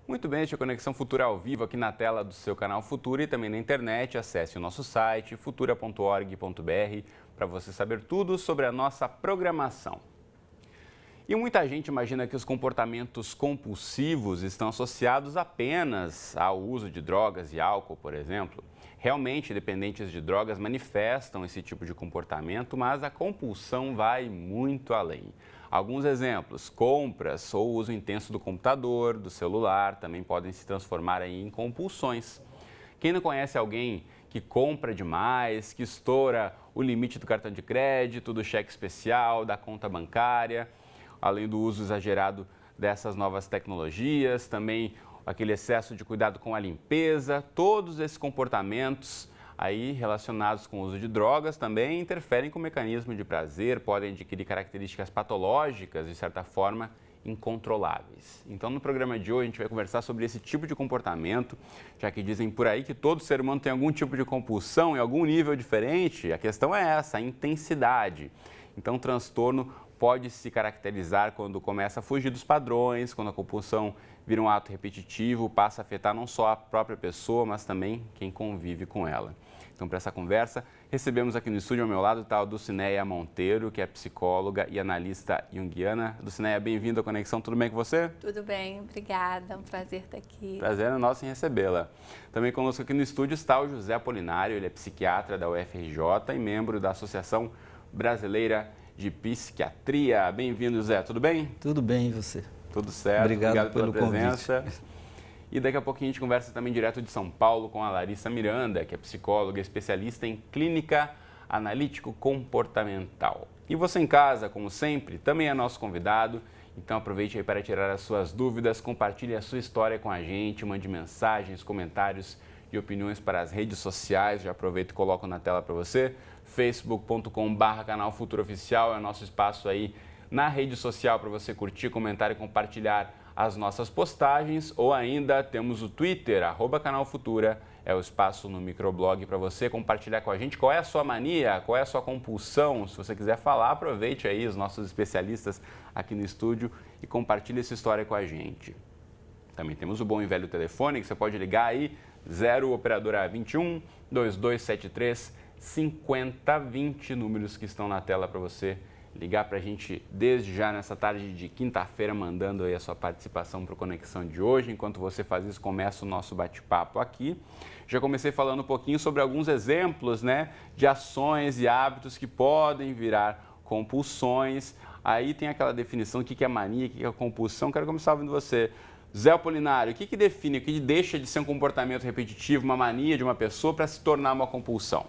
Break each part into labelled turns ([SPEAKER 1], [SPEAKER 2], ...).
[SPEAKER 1] Muito bem, este é a Conexão Futura ao vivo aqui na tela do seu canal Futura e também na internet. Acesse o nosso site futura.org.br para você saber tudo sobre a nossa programação. E muita gente imagina que os comportamentos compulsivos estão associados apenas ao uso de drogas e álcool, por exemplo. Realmente, dependentes de drogas manifestam esse tipo de comportamento, mas a compulsão vai muito além. Alguns exemplos: compras ou uso intenso do computador, do celular, também podem se transformar aí em compulsões. Quem não conhece alguém que compra demais, que estoura o limite do cartão de crédito, do cheque especial, da conta bancária, além do uso exagerado dessas novas tecnologias, também aquele excesso de cuidado com a limpeza, todos esses comportamentos aí relacionados com o uso de drogas também interferem com o mecanismo de prazer, podem adquirir características patológicas, de certa forma, incontroláveis. Então, no programa de hoje, a gente vai conversar sobre esse tipo de comportamento, já que dizem por aí que todo ser humano tem algum tipo de compulsão em algum nível diferente. A questão é essa, a intensidade. Então, o transtorno pode se caracterizar quando começa a fugir dos padrões, quando a compulsão vira um ato repetitivo, passa a afetar não só a própria pessoa, mas também quem convive com ela. Então, para essa conversa, recebemos aqui no estúdio ao meu lado a Dulcineia Monteiro, que é psicóloga e analista junguiana. Dulcineia, bem-vinda à Conexão, tudo bem com você?
[SPEAKER 2] Tudo bem, obrigada, é um prazer estar aqui.
[SPEAKER 1] Prazer é nosso em recebê-la. Também conosco aqui no estúdio está o José Apolinário, ele é psiquiatra da UFRJ e membro da Associação Brasileira de Psiquiatria. Bem-vindo, José, tudo bem?
[SPEAKER 3] Tudo bem, e você?
[SPEAKER 1] Tudo certo, obrigado pela presença. Convite. E daqui a pouquinho a gente conversa também direto de São Paulo com a Larissa Miranda, que é psicóloga especialista em clínica analítico-comportamental. E você em casa, como sempre, também é nosso convidado, então aproveite aí para tirar as suas dúvidas, compartilhe a sua história com a gente, mande mensagens, comentários e opiniões para as redes sociais, já aproveito e coloco na tela para você, facebook.com/canal Futura Oficial é o nosso espaço aí na rede social para você curtir, comentar e compartilhar as nossas postagens, ou ainda temos o Twitter, @Canal Futura, é o espaço no microblog para você compartilhar com a gente qual é a sua mania, qual é a sua compulsão. Se você quiser falar, aproveite aí os nossos especialistas aqui no estúdio e compartilhe essa história com a gente. Também temos o bom e velho telefone, que você pode ligar aí, 0 operadora 21 2273 5020, números que estão na tela para você ligar para a gente desde já nessa tarde de quinta-feira, mandando aí a sua participação para o Conexão de hoje. Enquanto você faz isso, começa o nosso bate-papo aqui. Já comecei falando um pouquinho sobre alguns exemplos, né, de ações e hábitos que podem virar compulsões. Aí tem aquela definição, o que é mania, o que é compulsão. Quero começar ouvindo você. Zé Apolinário, o que define, o que deixa de ser um comportamento repetitivo, uma mania de uma pessoa para se tornar uma compulsão?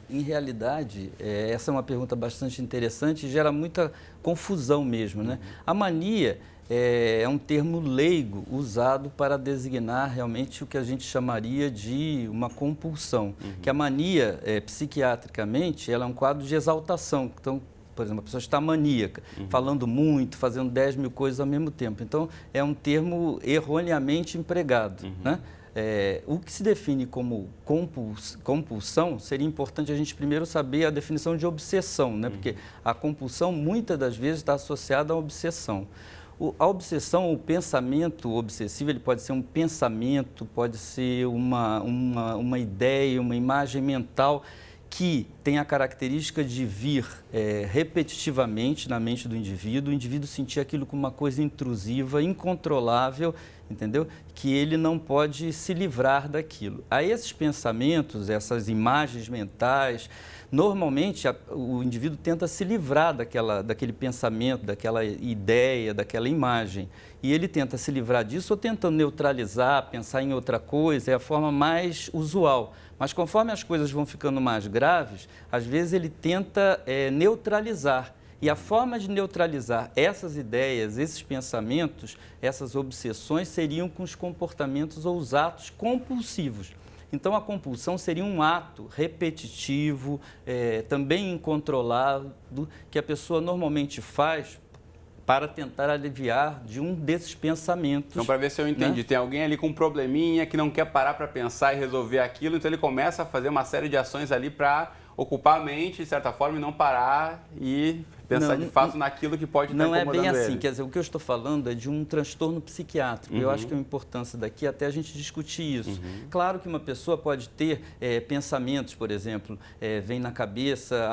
[SPEAKER 3] Em realidade, essa é uma pergunta bastante interessante e gera muita confusão mesmo, né? A mania é um termo leigo usado para designar realmente o que a gente chamaria de uma compulsão. Que a mania, psiquiatricamente, ela é um quadro de exaltação. Então, por exemplo, a pessoa está maníaca, falando muito, fazendo 10 mil coisas ao mesmo tempo. Então, é um termo erroneamente empregado, né? O que se define como compulsão, seria importante a gente primeiro saber a definição de obsessão, né? Porque a compulsão muitas das vezes está associada à obsessão. A obsessão, o pensamento obsessivo, ele pode ser um pensamento, pode ser uma ideia, uma imagem mental que tem a característica de vir repetitivamente na mente do indivíduo, o indivíduo sentir aquilo como uma coisa intrusiva, incontrolável, entendeu? Que ele não pode se livrar daquilo. A esses pensamentos, essas imagens mentais, normalmente o indivíduo tenta se livrar daquele pensamento, daquela ideia, daquela imagem. E ele tenta se livrar disso ou tentando neutralizar, pensar em outra coisa, é a forma mais usual. Mas conforme as coisas vão ficando mais graves, às vezes ele tenta neutralizar. E a forma de neutralizar essas ideias, esses pensamentos, essas obsessões, seriam com os comportamentos ou os atos compulsivos. Então, a compulsão seria um ato repetitivo, também incontrolado, que a pessoa normalmente faz para tentar aliviar de um desses pensamentos.
[SPEAKER 1] Então, para ver se eu entendi, né? Tem alguém ali com um probleminha que não quer parar para pensar e resolver aquilo, então ele começa a fazer uma série de ações ali para ocupar a mente, de certa forma, e não parar e pensar de fato naquilo que pode estar incomodando ele.
[SPEAKER 3] Não é bem assim, quer dizer, o que eu estou falando é de um transtorno psiquiátrico. Eu acho que a importância daqui é até a gente discutir isso. Claro que uma pessoa pode ter pensamentos, por exemplo, vem na cabeça,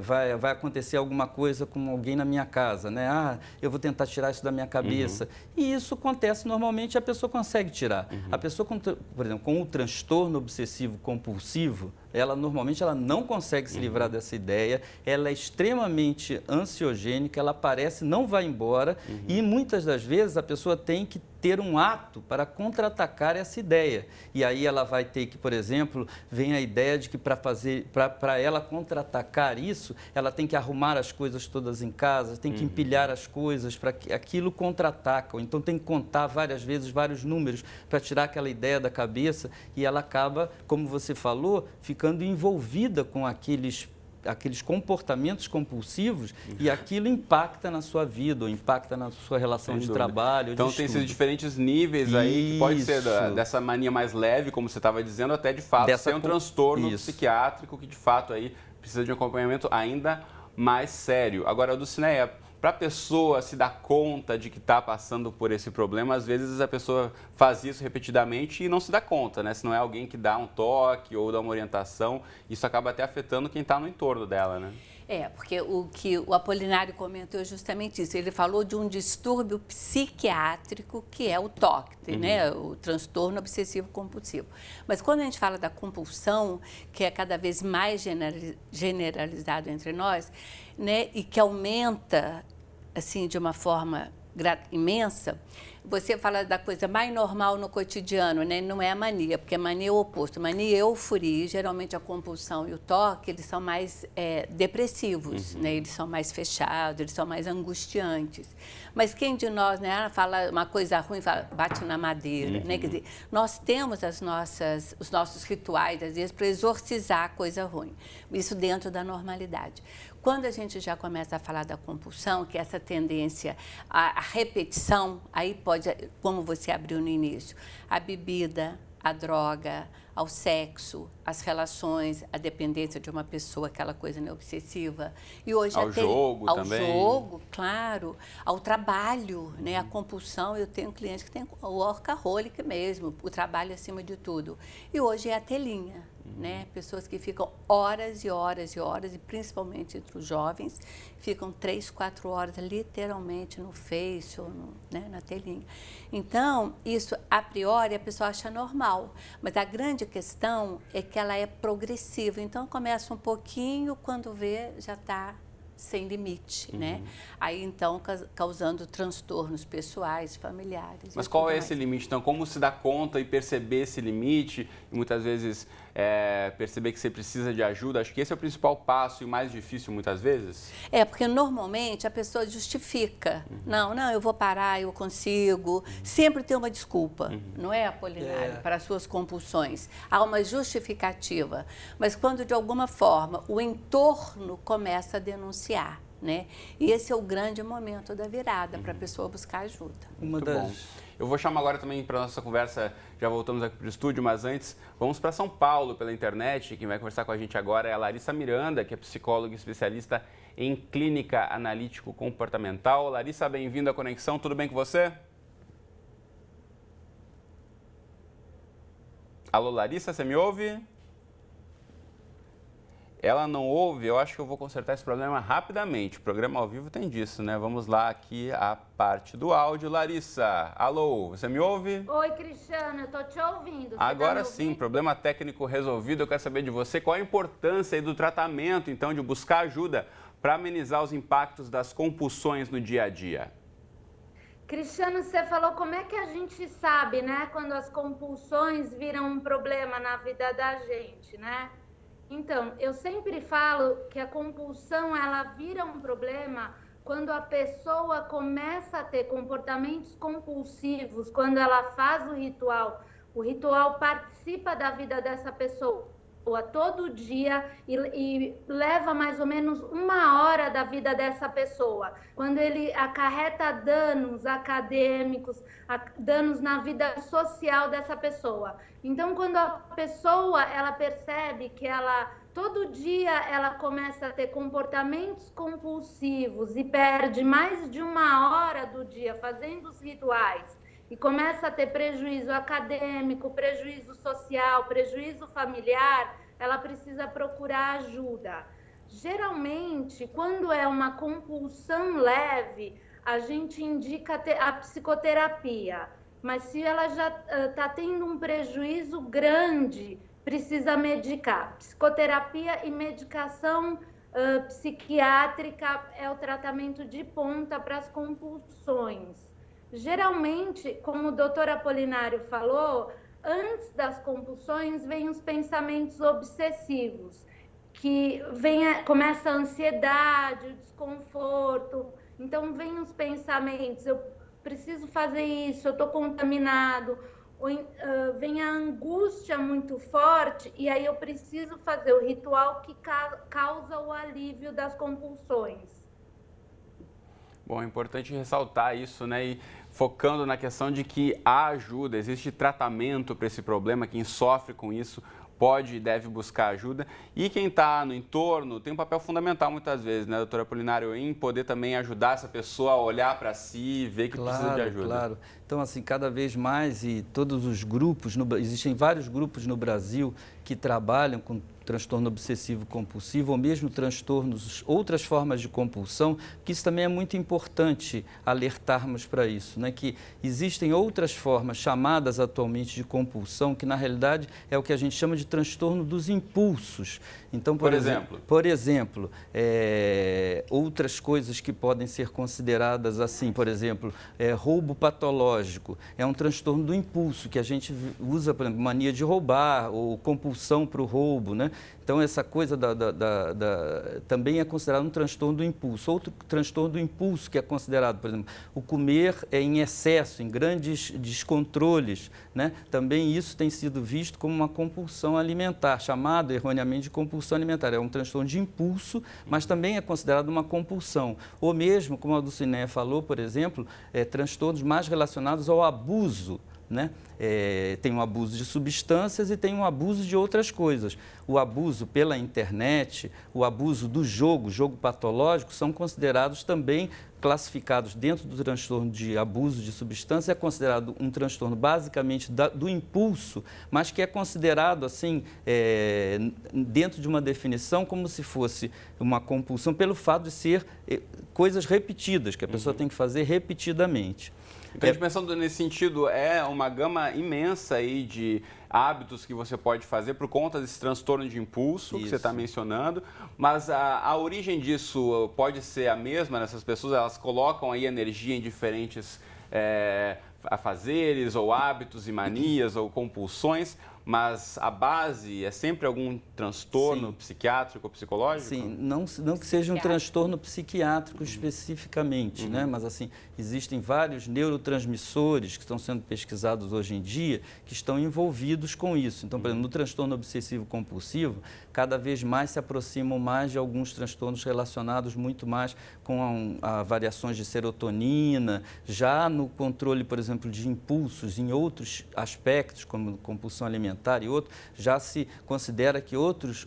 [SPEAKER 3] vai acontecer alguma coisa com alguém na minha casa, né? Eu vou tentar tirar isso da minha cabeça. E isso acontece normalmente, a pessoa consegue tirar. A pessoa, por exemplo, com o transtorno obsessivo compulsivo, ela normalmente não consegue se livrar dessa ideia, ela é extremamente ansiogênica, ela aparece, não vai embora e muitas das vezes a pessoa tem que ter um ato para contra-atacar essa ideia. E aí ela vai ter que, por exemplo, vem a ideia de que para ela contra-atacar isso, ela tem que arrumar as coisas todas em casa, tem que empilhar as coisas para que aquilo contra-ataca. Ou então tem que contar várias vezes vários números para tirar aquela ideia da cabeça e ela acaba, como você falou, ficando envolvida com aqueles comportamentos compulsivos e aquilo impacta na sua vida, ou impacta na sua relação de trabalho,
[SPEAKER 1] então tem sido diferentes níveis aí, que pode ser dessa mania mais leve, como você estava dizendo, até de fato ser um transtorno psiquiátrico que de fato aí precisa de um acompanhamento ainda mais sério. Agora, Dulcineia, para a pessoa se dar conta de que está passando por esse problema, às vezes a pessoa faz isso repetidamente e não se dá conta, né? Se não é alguém que dá um toque ou dá uma orientação, isso acaba até afetando quem está no entorno dela, né?
[SPEAKER 2] Porque o que o Apolinário comentou é justamente isso. Ele falou de um distúrbio psiquiátrico que é o TOC, né? O transtorno obsessivo compulsivo. Mas quando a gente fala da compulsão, que é cada vez mais generalizado entre nós, né? E que aumenta assim de uma forma imensa, você fala da coisa mais normal no cotidiano, né? Não é a mania, porque a mania é o oposto. A mania é a euforia, geralmente a compulsão e o toque, eles são mais depressivos, né? Eles são mais fechados, eles são mais angustiantes. Mas quem de nós, né, fala uma coisa ruim, bate na madeira, né? Quer dizer, nós temos os nossos rituais, às vezes, para exorcizar a coisa ruim. Isso dentro da normalidade. Quando a gente já começa a falar da compulsão, que é essa tendência à repetição, aí pode, como você abriu no início, a bebida, a droga, ao sexo, às relações, a dependência de uma pessoa, aquela coisa, né, obsessiva. E hoje
[SPEAKER 1] ao jogo também.
[SPEAKER 2] Ao jogo, claro, ao trabalho, né, a compulsão. Eu tenho clientes que têm o workaholic mesmo, o trabalho acima de tudo. E hoje é a telinha. Né? Pessoas que ficam horas e horas e horas, e principalmente entre os jovens, ficam 3, 4 horas literalmente no Face ou né, na telinha. Então, isso a priori a pessoa acha normal, mas a grande questão é que ela é progressiva. Então, começa um pouquinho, quando vê, já está sem limite, né? Aí, então, causando transtornos pessoais, familiares.
[SPEAKER 1] Mas qual é esse limite, então? Como se dar conta e perceber esse limite? E muitas vezes perceber que você precisa de ajuda. Acho que esse é o principal passo e mais difícil, muitas vezes.
[SPEAKER 2] Porque normalmente a pessoa justifica. Não, eu vou parar, eu consigo. Sempre tem uma desculpa, não é, Apolinário? Para as suas compulsões. Há uma justificativa. Mas quando, de alguma forma, o entorno começa a denunciar, né? E esse é o grande momento da virada para a pessoa buscar ajuda.
[SPEAKER 1] Muito bom. Eu vou chamar agora também para a nossa conversa, já voltamos aqui para o estúdio, mas antes vamos para São Paulo pela internet. Quem vai conversar com a gente agora é a Larissa Miranda, que é psicóloga e especialista em clínica analítico-comportamental. Larissa, bem-vinda à Conexão, tudo bem com você? Alô, Larissa, você me ouve? Ela não ouve, eu acho que eu vou consertar esse problema rapidamente. O programa ao vivo tem disso, né? Vamos lá aqui a parte do áudio. Larissa, alô, você me ouve?
[SPEAKER 4] Oi, Cristiano, eu tô te ouvindo. Você
[SPEAKER 1] agora sim, problema técnico resolvido. Eu quero saber de você qual a importância aí do tratamento, então, de buscar ajuda para amenizar os impactos das compulsões no dia a dia.
[SPEAKER 4] Cristiano, você falou como é que a gente sabe, né? Quando as compulsões viram um problema na vida da gente, né? Então, eu sempre falo que a compulsão, ela vira um problema quando a pessoa começa a ter comportamentos compulsivos, quando ela faz o ritual participa da vida dessa pessoa. todo dia e leva mais ou menos 1 hora da vida dessa pessoa. Quando ele acarreta danos acadêmicos, danos na vida social dessa pessoa. Então, quando a pessoa ela percebe que todo dia ela começa a ter comportamentos compulsivos e perde mais de 1 hora do dia fazendo os rituais, e começa a ter prejuízo acadêmico, prejuízo social, prejuízo familiar, ela precisa procurar ajuda. Geralmente, quando é uma compulsão leve, a gente indica a psicoterapia. Mas se ela já está tendo um prejuízo grande, precisa medicar. Psicoterapia e medicação psiquiátrica é o tratamento de ponta para as compulsões. Geralmente, como o doutor Apolinário falou, antes das compulsões vêm os pensamentos obsessivos, que começa a ansiedade, o desconforto. Então, vem os pensamentos, eu preciso fazer isso, eu estou contaminado. Vem a angústia muito forte e aí eu preciso fazer o ritual que causa o alívio das compulsões.
[SPEAKER 1] Bom, é importante ressaltar isso, né? E focando na questão de que há ajuda, existe tratamento para esse problema, quem sofre com isso pode e deve buscar ajuda. E quem está no entorno tem um papel fundamental muitas vezes, né, doutora Apolinário, em poder também ajudar essa pessoa a olhar para si e ver que precisa de ajuda.
[SPEAKER 3] Claro. Então, assim, cada vez mais, e todos os grupos, existem vários grupos no Brasil que trabalham com transtorno obsessivo compulsivo ou mesmo transtornos, outras formas de compulsão, que isso também é muito importante alertarmos para isso, né? Que existem outras formas chamadas atualmente de compulsão, que na realidade é o que a gente chama de transtorno dos impulsos. Então, por exemplo, outras coisas que podem ser consideradas assim, por exemplo, roubo patológico, é um transtorno do impulso, que a gente usa, por exemplo, mania de roubar ou compulsão para o roubo, né? Então, essa coisa também é considerado um transtorno do impulso. Outro transtorno do impulso que é considerado, por exemplo, o comer em excesso, em grandes descontroles, né? Também isso tem sido visto como uma compulsão alimentar, chamado erroneamente de compulsão alimentar. É um transtorno de impulso, mas também é considerado uma compulsão. Ou mesmo, como a Dulcineia falou, por exemplo, transtornos mais relacionados ao abuso, né? Tem um abuso de substâncias e tem um abuso de outras coisas. O abuso pela internet, o abuso do jogo patológico, são considerados também classificados dentro do transtorno de abuso de substância. É considerado um transtorno basicamente do impulso, mas que é considerado assim, dentro de uma definição, como se fosse uma compulsão pelo fato de ser coisas repetidas, que a pessoa tem que fazer repetidamente.
[SPEAKER 1] Então, a gente pensando nesse sentido, é uma gama imensa aí de hábitos que você pode fazer por conta desse transtorno de impulso que você está mencionando, mas a origem disso pode ser a mesma nessas pessoas? Elas colocam aí energia em diferentes afazeres ou hábitos e manias ou compulsões, mas a base é sempre algum transtorno psiquiátrico ou psicológico?
[SPEAKER 3] Sim, não que seja um transtorno psiquiátrico especificamente, né? Mas assim, existem vários neurotransmissores que estão sendo pesquisados hoje em dia que estão envolvidos com isso. Então, por exemplo, no transtorno obsessivo compulsivo, cada vez mais se aproximam mais de alguns transtornos relacionados muito mais com variações de serotonina, já no controle, por exemplo, de impulsos em outros aspectos, como compulsão alimentar e outros, já se considera que outros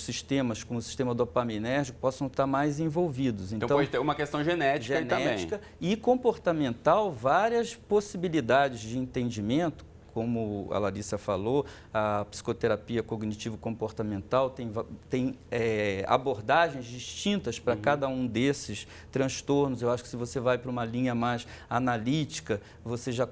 [SPEAKER 3] sistemas, como o sistema dopaminérgico, possam estar mais envolvidos.
[SPEAKER 1] Então pode ter uma questão genética também.
[SPEAKER 3] E comportamental, várias possibilidades de entendimento, como a Larissa falou, a psicoterapia cognitivo-comportamental tem abordagens distintas para cada um desses transtornos. Eu acho que se você vai para uma linha mais analítica, você já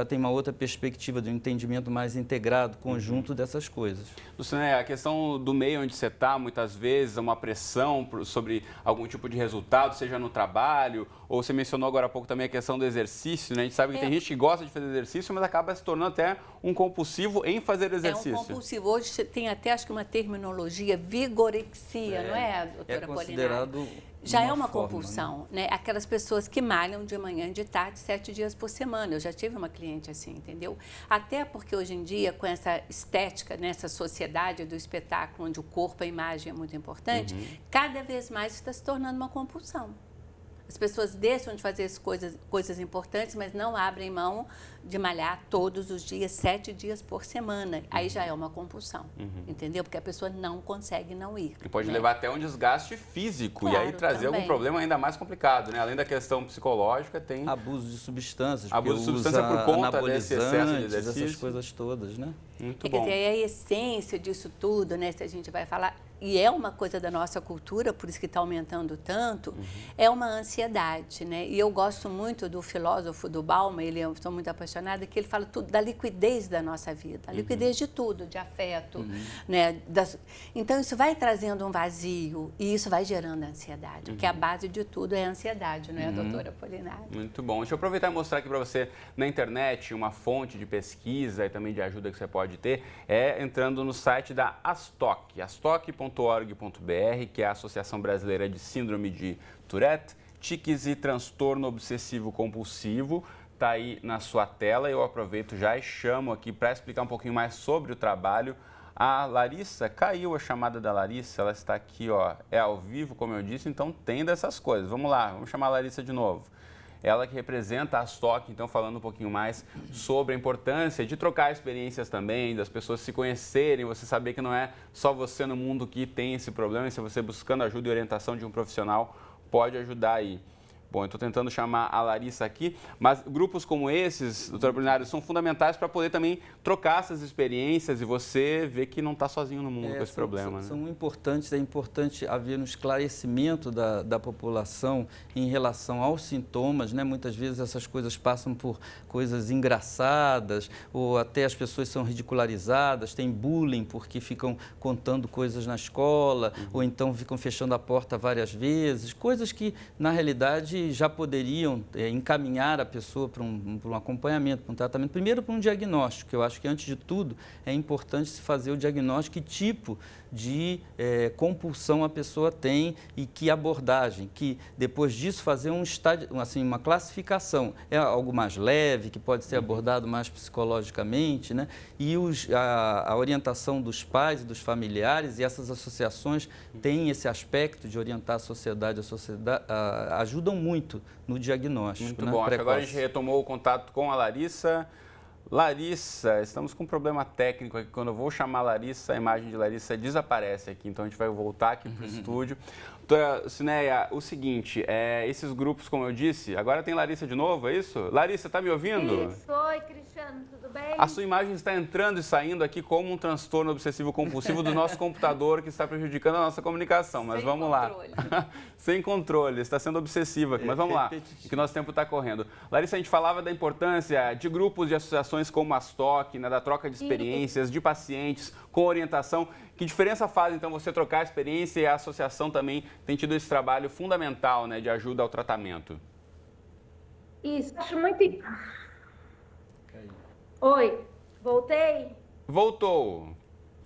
[SPEAKER 3] tem uma outra perspectiva de um entendimento mais integrado, conjunto dessas coisas.
[SPEAKER 1] Luciana, a questão do meio onde você está, muitas vezes, uma pressão sobre algum tipo de resultado, seja no trabalho, ou você mencionou agora há pouco também a questão do exercício, né? A gente sabe que tem gente que gosta de fazer exercício, mas acaba se tornando tornando até um compulsivo em fazer exercício.
[SPEAKER 2] É um compulsivo. Hoje tem até, acho que uma terminologia, vigorexia, não é, doutora Apolinário?
[SPEAKER 3] Considerado
[SPEAKER 2] já é uma compulsão, né? Aquelas pessoas que malham de manhã e de tarde 7 dias por semana. Eu já tive uma cliente assim, entendeu? Até porque hoje em dia, com essa estética, nessa sociedade do espetáculo, onde o corpo, a imagem é muito importante, cada vez mais está se tornando uma compulsão. As pessoas deixam de fazer as coisas importantes, mas não abrem mão de malhar todos os dias, 7 dias por semana. Aí já é uma compulsão, entendeu? Porque a pessoa não consegue não ir.
[SPEAKER 1] E pode levar até um desgaste físico, claro, e aí trazer algum problema ainda mais complicado, né? Além da questão psicológica, tem...
[SPEAKER 3] Abuso de substâncias.
[SPEAKER 1] Abuso de substância por conta desse excesso de exercício.
[SPEAKER 3] Essas coisas todas, né?
[SPEAKER 1] Muito
[SPEAKER 2] bom.
[SPEAKER 1] Quer
[SPEAKER 2] dizer, é a essência disso tudo, né? Se a gente vai falar... E é uma coisa da nossa cultura, por isso que está aumentando tanto, é uma ansiedade, né? E eu gosto muito do filósofo do Bauman, eu sou muito apaixonada, que ele fala tudo da liquidez da nossa vida, a liquidez de tudo, de afeto, né? Então, isso vai trazendo um vazio e isso vai gerando ansiedade, porque a base de tudo é a ansiedade, não é, doutora Apolinário?
[SPEAKER 1] Muito bom. Deixa eu aproveitar e mostrar aqui para você, na internet, uma fonte de pesquisa e também de ajuda que você pode ter, entrando no site da ASTOC, astok.org.br, que é a Associação Brasileira de Síndrome de Tourette, Tiques e Transtorno Obsessivo Compulsivo. Está aí na sua tela. Eu aproveito já e chamo aqui para explicar um pouquinho mais sobre o trabalho. A Larissa, caiu a chamada da Larissa, ela está aqui, ó, é ao vivo, como eu disse, então tem dessas coisas. Vamos lá, vamos chamar a Larissa de novo. Ela que representa a ASTOC, então falando um pouquinho mais sobre a importância de trocar experiências também, das pessoas se conhecerem, você saber que não é só você no mundo que tem esse problema, e se você buscando ajuda e orientação de um profissional, pode ajudar aí. Bom, eu estou tentando chamar a Larissa aqui, mas grupos como esses, doutor Apolinário, são fundamentais para poder também trocar essas experiências e você ver que não está sozinho no mundo com esse problema.
[SPEAKER 3] São importantes, é importante haver um esclarecimento da população em relação aos sintomas, né? Muitas vezes essas coisas passam por coisas engraçadas ou até as pessoas são ridicularizadas, tem bullying porque ficam contando coisas na escola ou então ficam fechando a porta várias vezes, coisas que na realidade já poderiam encaminhar a pessoa para um acompanhamento, para um tratamento, primeiro para um diagnóstico. Eu acho que, antes de tudo, é importante se fazer o diagnóstico, que tipo de compulsão a pessoa tem e que abordagem, que depois disso fazer uma classificação. É algo mais leve, que pode ser abordado mais psicologicamente, né? E a orientação dos pais e dos familiares, e essas associações têm esse aspecto de orientar a sociedade ajudam muito no diagnóstico.
[SPEAKER 1] Muito
[SPEAKER 3] né?
[SPEAKER 1] bom. Acho que agora a gente retomou o contato com a Larissa. Larissa, estamos com um problema técnico aqui. Quando eu vou chamar a Larissa, a imagem de Larissa desaparece aqui. Então a gente vai voltar aqui para o estúdio. Doutora Cineia, o seguinte, esses grupos, como eu disse, agora tem Larissa de novo, é isso? Larissa, está me ouvindo?
[SPEAKER 4] Isso, oi, Cristiano, tudo bem?
[SPEAKER 1] A sua imagem está entrando e saindo aqui como um transtorno obsessivo compulsivo do nosso computador que está prejudicando a nossa comunicação. Mas vamos lá. Sem controle, está sendo obsessiva aqui. Mas vamos lá, que nosso tempo está correndo. Larissa, a gente falava da importância de grupos de associações como a ASTOC, né, da troca de experiências, de pacientes, com orientação. Que diferença faz, então, você trocar a experiência, e a associação também tem tido esse trabalho fundamental, né, de ajuda ao tratamento?
[SPEAKER 4] Isso, acho muito... Oi, voltei?
[SPEAKER 1] Voltou.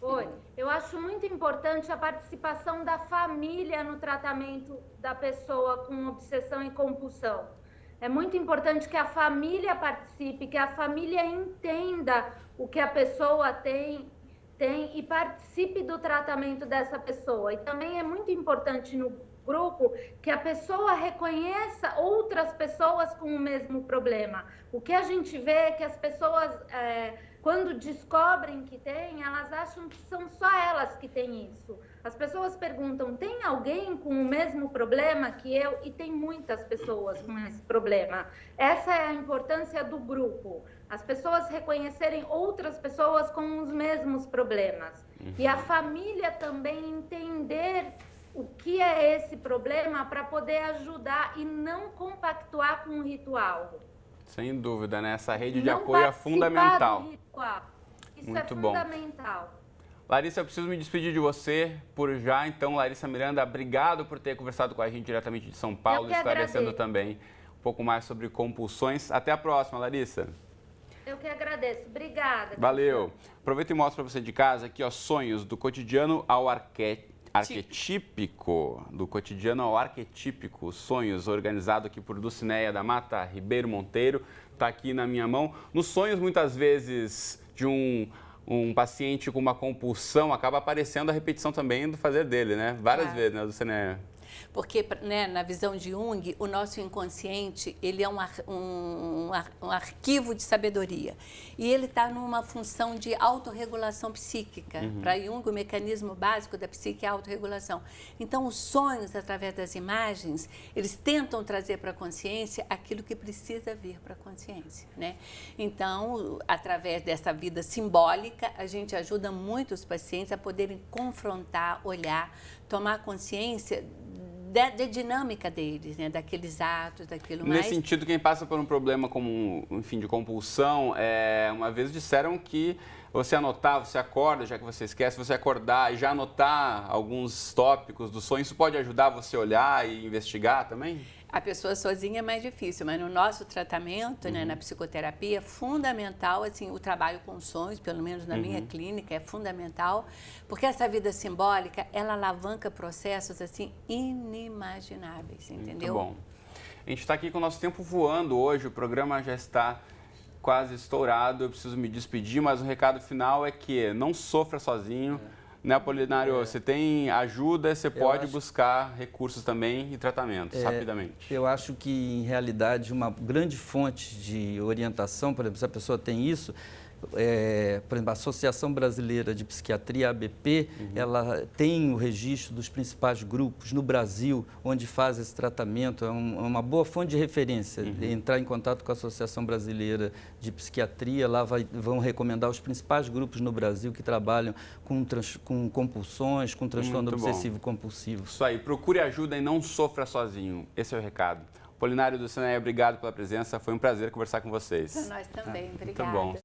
[SPEAKER 4] Oi, eu acho muito importante a participação da família no tratamento da pessoa com obsessão e compulsão. É muito importante que a família participe, que a família entenda o que a pessoa tem e participe do tratamento dessa pessoa. E também é muito importante no grupo que a pessoa reconheça outras pessoas com o mesmo problema. O que a gente vê é que as pessoas, quando descobrem que tem, elas acham que são só elas que têm isso. As pessoas perguntam, tem alguém com o mesmo problema que eu? E tem muitas pessoas com esse problema. Essa é a importância do grupo. As pessoas reconhecerem outras pessoas com os mesmos problemas. E a família também entender o que é esse problema para poder ajudar e não compactuar com o ritual.
[SPEAKER 1] Sem dúvida, né? Essa rede de apoio é fundamental.
[SPEAKER 4] Do ritual. Isso
[SPEAKER 1] muito
[SPEAKER 4] é
[SPEAKER 1] bom.
[SPEAKER 4] Fundamental.
[SPEAKER 1] Larissa, eu preciso me despedir de você por já. Então, Larissa Miranda, obrigado por ter conversado com a gente diretamente de São Paulo, esclarecendo também um pouco mais sobre compulsões. Até a próxima, Larissa.
[SPEAKER 4] Eu que agradeço. Obrigada.
[SPEAKER 1] Valeu. Aproveito e mostro para você de casa aqui, ó, sonhos do cotidiano ao arquetípico. Do cotidiano ao arquetípico. Sonhos, organizado aqui por Dulcineia da Mata Ribeiro Monteiro. Está aqui na minha mão. Nos sonhos, muitas vezes, de um paciente com uma compulsão, acaba aparecendo a repetição também do fazer dele, né? Várias vezes, né, Dulcineia?
[SPEAKER 2] Porque, né, na visão de Jung, o nosso inconsciente, ele é um arquivo de sabedoria. E ele está numa função de autorregulação psíquica. Para Jung, o mecanismo básico da psique é a autorregulação. Então, os sonhos, através das imagens, eles tentam trazer para a consciência aquilo que precisa vir para a consciência, né? Então, através dessa vida simbólica, a gente ajuda muito os pacientes a poderem confrontar, olhar, tomar consciência da dinâmica deles, né? Daqueles atos, daquilo mais.
[SPEAKER 1] Nesse sentido, quem passa por um problema como, enfim, de compulsão, uma vez disseram que você anotar, você acorda, já que você esquece, você acordar e já anotar alguns tópicos do sonho, isso pode ajudar você a olhar e investigar também?
[SPEAKER 2] A pessoa sozinha é mais difícil, mas no nosso tratamento, né, na psicoterapia, é fundamental, assim, o trabalho com sonhos, pelo menos na minha clínica, é fundamental, porque essa vida simbólica, ela alavanca processos, assim, inimagináveis, entendeu?
[SPEAKER 1] Muito bom. A gente está aqui com o nosso tempo voando hoje, o programa já está quase estourado, eu preciso me despedir, mas o recado final é que não sofra sozinho. Né, Apolinário, você tem ajuda, você pode buscar recursos também e tratamentos, rapidamente.
[SPEAKER 3] Eu acho que, em realidade, uma grande fonte de orientação, por exemplo, se a pessoa tem isso, por exemplo, a Associação Brasileira de Psiquiatria, ABP, ela tem o registro dos principais grupos no Brasil, onde faz esse tratamento. É uma boa fonte de referência. Entrar em contato com a Associação Brasileira de Psiquiatria, lá vão recomendar os principais grupos no Brasil que trabalham com compulsões, com transtorno obsessivo-compulsivo.
[SPEAKER 1] Isso aí, procure ajuda e não sofra sozinho. Esse é o recado. Apolinário e Dulcineia, obrigado pela presença. Foi um prazer conversar com vocês.
[SPEAKER 2] Para nós também. Obrigada.
[SPEAKER 1] Muito bom.